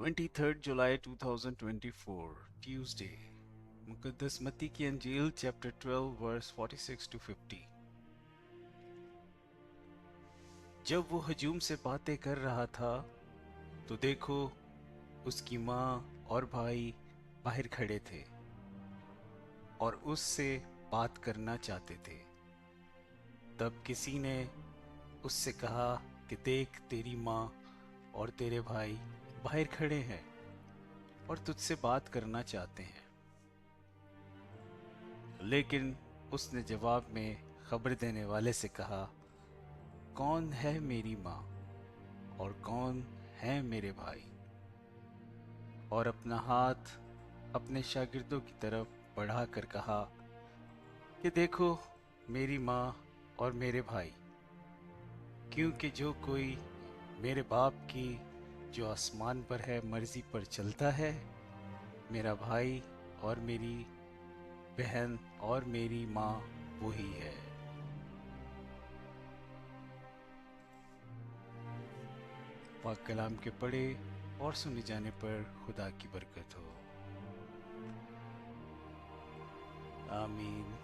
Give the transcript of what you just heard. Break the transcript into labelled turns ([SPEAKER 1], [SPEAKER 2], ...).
[SPEAKER 1] 23 जुलाई 2024 Tuesday. मुकद्दस मत्ती की अंजील chapter 12 verse 46 to 50। जब वो हजूम से बातें कर रहा था तो देखो, उसकी माँ और भाई बाहर खड़े थे और उससे बात करना चाहते थे। तब किसी ने उससे कहा कि देख, तेरी माँ और तेरे भाई बाहर खड़े हैं और तुझसे बात करना चाहते हैं। लेकिन उसने जवाब में खबर देने वाले से कहा, कौन है मेरी माँ और कौन है मेरे भाई? और अपना हाथ अपने शागिर्दों की तरफ बढ़ाकर कहा कि देखो, मेरी माँ और मेरे भाई। क्योंकि जो कोई मेरे बाप की जो आसमान पर है मर्जी पर चलता है, मेरा भाई और मेरी बहन और मेरी माँ वही है। पाक कलाम के पढ़े और सुने जाने पर खुदा की बरकत हो। आमीन।